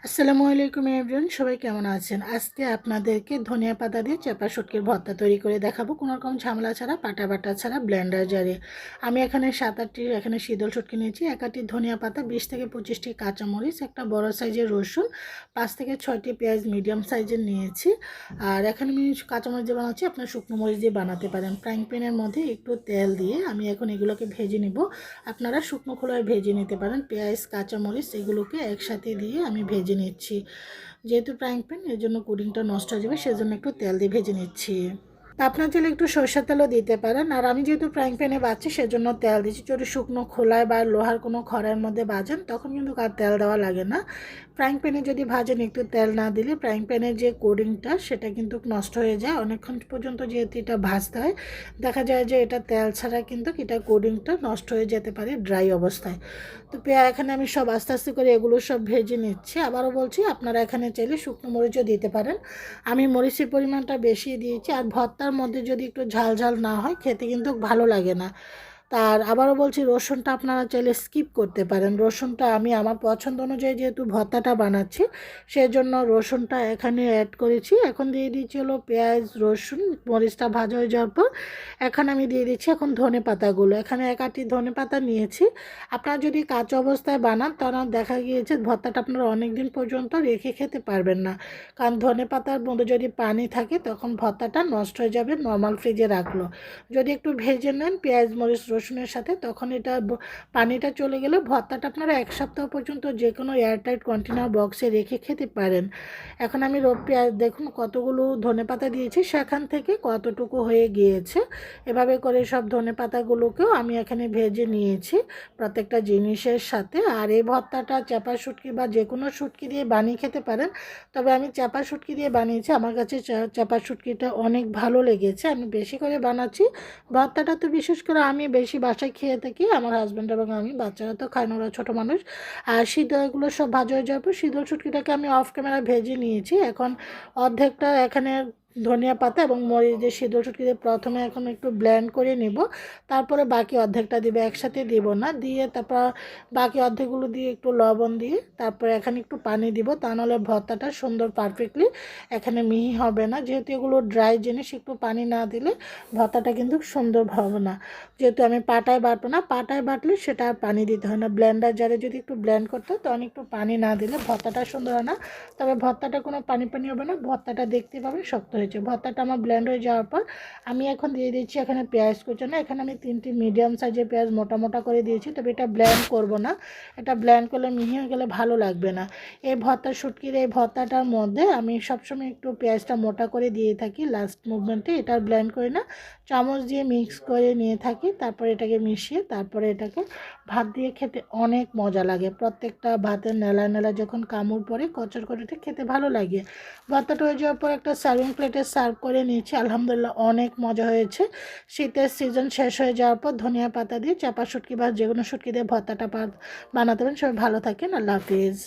আসসালামু আলাইকুম এভরিওয়ান, সবাই কেমন আছেন? আজকে আপনাদেরকে ধনিয়া পাতা দিয়ে চাপা শুটকির ভর্তা তৈরি করে দেখাবো, কোনো রকম ঝামেলা ছাড়া, পাটা বাটা ছাড়া, ব্লেন্ডার জারে। আমি এখানে 7-8টি এখানে শীতল শুটকি নিয়েছি, 1 আটি ধনিয়া পাতা, 20 থেকে 25টি কাঁচামরিচ, একটা বড় সাইজের রসুন, 5 থেকে 6টি পেঁয়াজ মিডিয়াম সাইজের নিয়েছি। আর এখানে আমি কাঁচামরিচ দিয়ে বানাচ্ছি, আপনার শুকনো মরিচ দিয়ে বানাতে পারেন। ফ্রাইং প্যানের মধ্যে একটু তেল দিয়ে আমি এখন এগুলোকে ভেজে নিব। আপনারা শুকনো খোলায় ভেজে নিতে পারেন। পেঁয়াজ কাঁচামরিচ এগুলোকে একসাথে দিয়ে আমি ভেজে নিচ্ছি। যেহেতু ফ্রাইং প্যান, এর জন্য কুডিংটা নষ্ট হয়ে যাবে, সেজন্য একটু তেল দিয়ে ভেজে নিচ্ছি। আপনার চাইলে একটু সরষের তেলও দিতে পারেন। আর আমি যেহেতু ফ্রাইং প্যানে বাজছি সেজন্য তেল দিচ্ছি। যদি শুকনো খোলায় বা লোহার কোনো খড়ের মধ্যে ভাজেন তখন কিন্তু আর তেল দেওয়া লাগে না। ফ্রাইং প্যানে যদি ভাজেন একটু তেল না দিলে ফ্রাইং প্যানের যে কোডিংটা সেটা কিন্তু নষ্ট হয়ে যায়। অনেকক্ষণ পর্যন্ত যেহেতু এটা ভাজতে হয়, দেখা যায় যে এটা তেল ছাড়া কিন্তু এটা কোডিংটা নষ্ট হয়ে যেতে পারে ড্রাই অবস্থায়। তো এখানে আমি সব আস্তে আস্তে করে এগুলো সব ভেজে নিচ্ছি। আবারও বলছি, আপনারা এখানে চাইলে শুকনো মরিচও দিতে পারেন। আমি মরিচের পরিমাণটা বেশি দিয়েছি। আর ভর্তার মধ্যে যদি একটু ঝাল ঝাল না হয় খেতে কিন্তু ভালো লাগে না। তার আবারও বলছি, রসুনটা আপনারা চাইলে স্কিপ করতে পারেন। রসুনটা আমি আমার পছন্দ অনুযায়ী যেহেতু ভর্তাটা বানাচ্ছি সেজন্য রসুনটা এখানে অ্যাড করেছি। এখন দিয়ে দিচ্ছি হলো পেঁয়াজ, রসুন, মরিচটা ভাজা হয়ে যাওয়ার পর এখন আমি দিয়ে দিচ্ছি এখন ধনে পাতাগুলো। এখানে 1 আটি ধনে পাতা নিয়েছি। আপনারা যদি কাঁচা অবস্থায় বানান তাহলে দেখা গিয়েছে ভর্তাটা আপনারা অনেক দিন পর্যন্ত রেখে খেতে পারবেন না, কারণ ধনে পাতার মধ্যে যদি পানি থাকে তখন ভর্তাটা নষ্ট হয়ে যাবে নর্মাল ফ্রিজে রাখলো। যদি একটু ভেজে নেন পেঁয়াজ মরিচ রসুনের সাথে, তখন এটা পানিটা চলে গেলে ভর্তাটা আপনারা 1 সপ্তাহ পর্যন্ত যে কোনো এয়ারটাইট কন্টেনার বক্সে রেখে খেতে পারেন। এখন আমি পেঁয়াজ দেখুন কতগুলো ধনেপাতা দিয়েছি, সেখান থেকে কতটুকু হয়ে গিয়েছে। এভাবে করে সব ধনেপাতাগুলোকেও আমি এখানে ভেজে নিয়েছি প্রত্যেকটা জিনিসের সাথে। আর এই ভর্তাটা চাপা শুটকি বা যে কোনো শুটকি দিয়ে বানিয়ে খেতে পারেন, তবে আমি চাপা শুটকি দিয়ে বানিয়েছি। আমার কাছে চাপা শুটকিটা অনেক ভালো লেগেছে, আমি বেশি করে বানাচ্ছি। ভর্তাটা তো বিশেষ করে আমি বেশি বাসায় খেয়ে থাকি, আমার হাজব্যান্ড এবং আমি, বাচ্চারা তো খায় না, ওরা ছোটো মানুষ। আর শীতলগুলো সব ভাজা হয়ে যাওয়ার পর শীতল শুটকিটাকে আমি অফ ক্যামেরা ভেজে নিয়েছি। এখন অর্ধেকটা এখানে ধনিয়া পাতা এবং মরিচ দিয়ে শীতল শুটকি দিয়ে প্রথমে এখন একটু ব্লেন্ড করে নিব, তারপরে বাকি অর্ধেকটা দিবে, একসাথে দিব না। দিয়ে তারপর বাকি অর্ধেকগুলো দিয়ে একটু লবণ দিয়ে তারপরে এখানে একটু পানি দিব, তা নাহলে ভর্তাটা সুন্দর পারফেক্টলি এখানে মিহি হবে না। যেহেতু এগুলো ড্রাই জিনিস, একটু পানি না দিলে ভর্তাটা কিন্তু সুন্দর হবে না। যেহেতু আমি পাটায় বাটবো না, পাটায় বাটলে সেটা আর পানি দিতে হয় না। ব্লেন্ডার জারে যদি একটু ব্লেন্ড করতে হয় তখন একটু পানি না দিলে ভর্তাটা সুন্দর হয় না। তবে ভর্তাটা কোনো পানি পানি হবে না, ভর্তাটা দেখতে পাবেন শক্ত হয়েছে। ভর্তাটা আমার ব্লেন্ড হয়ে যাওয়ার পর আমি এখন দিয়ে দিচ্ছি এখানে পেঁয়াজ কুচানো। এখানে আমি 3টি মিডিয়াম সাইজের পেঁয়াজ মোটা মোটা করে দিয়েছি, তবে এটা ব্লেন্ড করব না। এটা ব্লেন্ড করলে মিহি হয়ে গেলে ভালো লাগবে না। এই ভর্তা শুটকির এই ভর্তাটার মধ্যে আমি সবসময় একটু পেঁয়াজটা মোটা করে দিয়ে থাকি লাস্ট মুভমেন্টে। এটা ব্লেন্ড করে না, চামচ দিয়ে মিক্স করে নিয়ে থাকি। তারপরে এটাকে মিশিয়ে তারপরে এটাকে ভাত দিয়ে খেতে অনেক মজা লাগে। প্রত্যেকটা ভাতের নেলা নেলা যখন কামড় পড়ে কচর করে খেতে ভালো লাগে। ভর্তাটা হয়ে যাওয়ার পর একটা সার্ভিং প্লেটে সার্ভ করে নিয়েছি। আলহামদুলিল্লাহ অনেক মজা হয়েছে। শীতের সিজন শেষ হয়ে যাওয়ার পর ধনিয়া পাতা দিয়ে চাপা শুটকি বা যে কোনো শুটকি দিয়ে ভর্তাটা বানাতে পারেন। সবাই ভালো থাকেন, আল্লাহ হাফিজ।